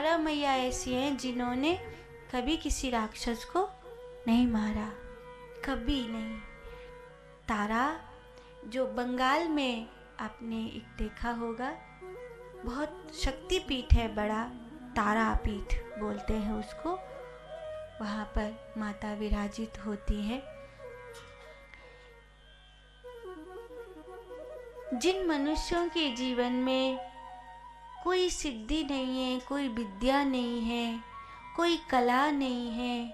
तारा मैया ऐसी हैं जिन्होंने कभी किसी राक्षस को नहीं मारा, कभी नहीं। तारा जो बंगाल में आपने एक देखा होगा, बहुत शक्तिपीठ है, बड़ा तारापीठ बोलते हैं उसको। वहाँ पर माता विराजित होती है। जिन मनुष्यों के जीवन में कोई सिद्धि नहीं है, कोई विद्या नहीं है, कोई कला नहीं है,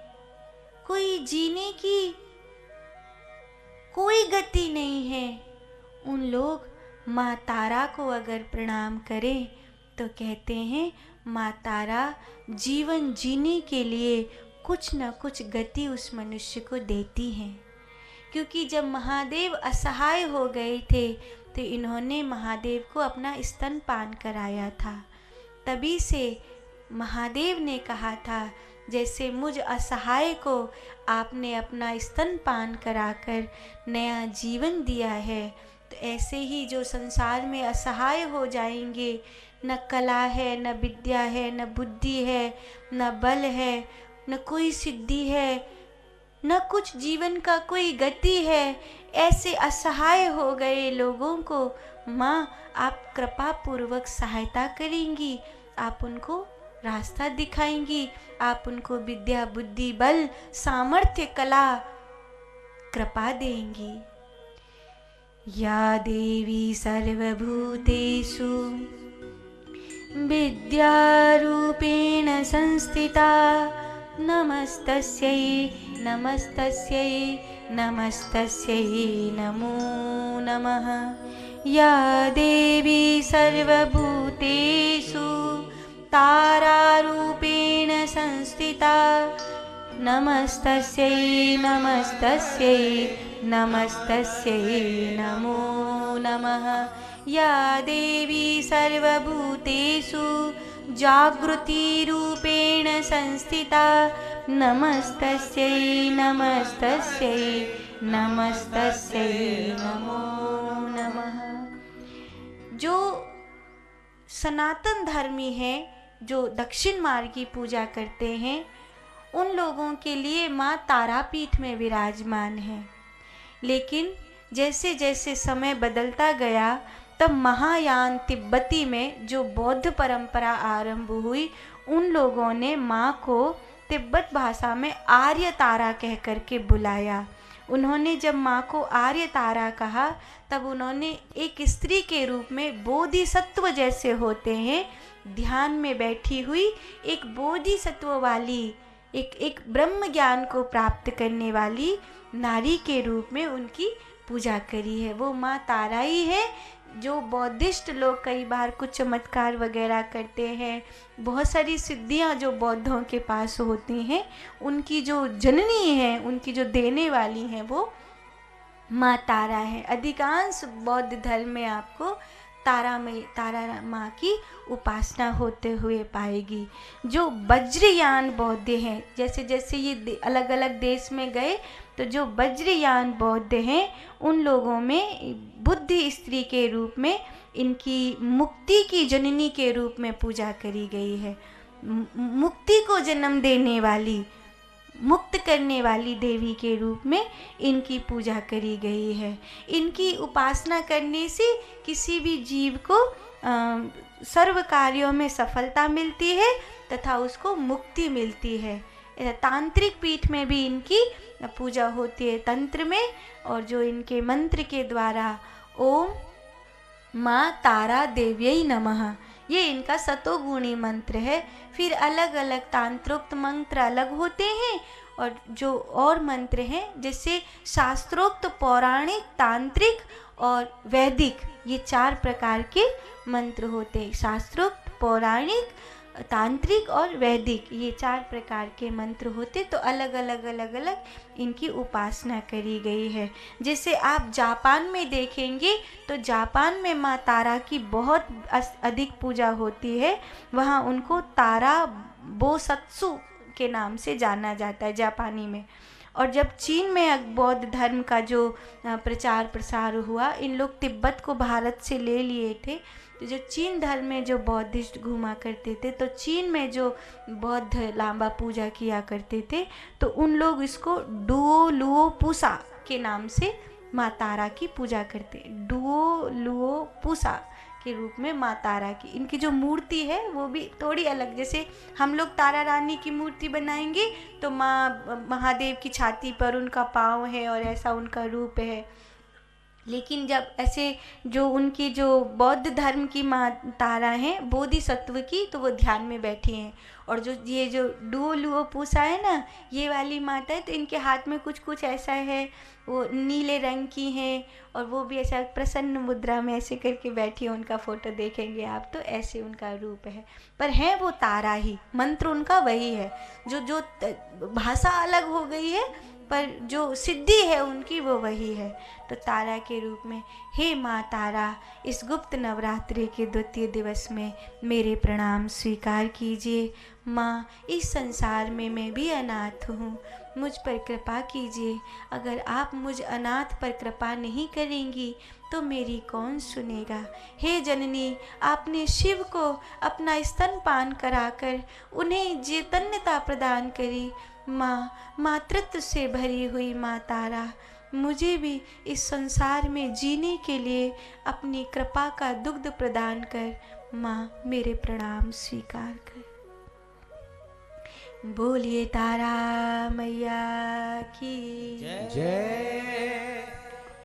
कोई जीने की कोई गति नहीं है, उन लोग माँ तारा को अगर प्रणाम करें तो कहते हैं माँ तारा जीवन जीने के लिए कुछ न कुछ गति उस मनुष्य को देती हैं। क्योंकि जब महादेव असहाय हो गए थे तो इन्होंने महादेव को अपना स्तनपान कराया था। तभी से महादेव ने कहा था, जैसे मुझ असहाय को आपने अपना स्तनपान कराकर नया जीवन दिया है, तो ऐसे ही जो संसार में असहाय हो जाएंगे, न कला है, न विद्या है, न बुद्धि है, न बल है, न कोई सिद्धि है, न कुछ जीवन का कोई गति है, ऐसे असहाय हो गए लोगों को माँ आप कृपा पूर्वक सहायता करेंगी, आप उनको रास्ता दिखाएंगी, आप उनको विद्या बुद्धि बल सामर्थ्य कला कृपा देंगी। या देवी सर्वभूतेषु विद्यारूपेण संस्थिता नमस्तस्यै नमस्तस्यै नमस्तस्यै नमो नमः। या देवी सर्वभूतेषु तारारूपेण संस्थिता नमस्तस्यै नमस्तस्यै नमस्तस्यै नमो नमः। या देवी सर्वभूतेषु जागृतिरूपेण संस्थिता नमस्तस्यै नमस्तस्यै नमस्तस्यै नमो नमः। जो सनातन धर्मी हैं, जो दक्षिण मार्ग की पूजा करते हैं, उन लोगों के लिए माँ तारापीठ में विराजमान है। लेकिन जैसे जैसे समय बदलता गया, तब महायान तिब्बती में जो बौद्ध परंपरा आरंभ हुई, उन लोगों ने माँ को तिब्बत भाषा में आर्य तारा कह करके बुलाया। उन्होंने जब माँ को आर्य तारा कहा, तब उन्होंने एक स्त्री के रूप में बोधिसत्व जैसे होते हैं, ध्यान में बैठी हुई एक बोधिसत्व वाली, एक ब्रह्म ज्ञान को प्राप्त करने वाली नारी के रूप में उनकी पूजा करी है। वो माँ तारा ही है। जो बौद्धिस्ट लोग कई बार कुछ चमत्कार वगैरह करते हैं, बहुत सारी सिद्धियाँ जो बौद्धों के पास होती हैं, उनकी जो जननी है, उनकी जो देने वाली हैं, वो माँ तारा है। अधिकांश बौद्ध धर्म में आपको तारा माँ की उपासना होते हुए पाएगी। जो वज्रयान बौद्ध हैं, जैसे जैसे ये अलग अलग देश में गए, तो जो वज्रयान बौद्ध हैं, उन लोगों में बुद्धि स्त्री के रूप में इनकी मुक्ति की जननी के रूप में पूजा करी गई है। मुक्ति को जन्म देने वाली, मुक्त करने वाली देवी के रूप में इनकी पूजा करी गई है। इनकी उपासना करने से किसी भी जीव को सर्व कार्यों में सफलता मिलती है तथा उसको मुक्ति मिलती है। तांत्रिक पीठ में भी इनकी पूजा होती है, तंत्र में, और जो इनके मंत्र के द्वारा ओम माँ तारा देव्यै नमः, ये इनका सतोगुणी मंत्र है। फिर अलग अलग तांत्रोक्त मंत्र अलग होते हैं, और जो और मंत्र हैं, जैसे शास्त्रोक्त, पौराणिक, तांत्रिक और वैदिक, ये 4 प्रकार के मंत्र होते हैं। शास्त्रोक्त, पौराणिक, तांत्रिक और वैदिक, ये 4 प्रकार के मंत्र होते। तो अलग अलग इनकी उपासना करी गई है। जैसे आप जापान में देखेंगे तो जापान में माँ तारा की बहुत अधिक पूजा होती है। वहाँ उनको तारा बोसत्सु के नाम से जाना जाता है जापानी में। और जब चीन में बौद्ध धर्म का जो प्रचार प्रसार हुआ, इन लोग तिब्बत को भारत से ले लिए थे। तो जो चीन धर्म में जो बौद्धिस्ट घूमा करते थे, तो चीन में जो बौद्ध लामा पूजा किया करते थे, तो उन लोग इसको डुओ लुओ पूसा के नाम से माँ तारा की पूजा करते। डुओ लुओ पूसा के रूप में माँ तारा की इनकी जो मूर्ति है वो भी थोड़ी अलग। जैसे हम लोग तारा रानी की मूर्ति बनाएंगे तो माँ महादेव की छाती पर उनका पाँव है और ऐसा उनका रूप है। लेकिन जब ऐसे जो उनकी जो बौद्ध धर्म की माँ तारा हैं बोधिसत्व की, तो वो ध्यान में बैठी हैं। और जो ये जो डुओ लुओ पूसा है ना, ये वाली माता है, तो इनके हाथ में कुछ कुछ ऐसा है, वो नीले रंग की हैं और वो भी ऐसा प्रसन्न मुद्रा में ऐसे करके बैठी है। उनका फोटो देखेंगे आप तो ऐसे उनका रूप है, पर है वो तारा ही, मंत्र उनका वही है। जो भाषा अलग हो गई है पर जो सिद्धि है उनकी वो वही है। तो तारा के रूप में, हे माँ तारा, इस गुप्त नवरात्रि के द्वितीय दिवस में मेरे प्रणाम स्वीकार कीजिए। माँ, इस संसार में मैं भी अनाथ हूँ, मुझ पर कृपा कीजिए। अगर आप मुझ अनाथ पर कृपा नहीं करेंगी तो मेरी कौन सुनेगा। हे जननी, आपने शिव को अपना स्तनपान कराकर उन्हें चैतन्यता प्रदान करी। माँ, मातृत्व से भरी हुई माँ तारा, मुझे भी इस संसार में जीने के लिए अपनी कृपा का दुग्ध प्रदान कर। माँ, मेरे प्रणाम स्वीकार कर। बोलिए तारा मैया की जय।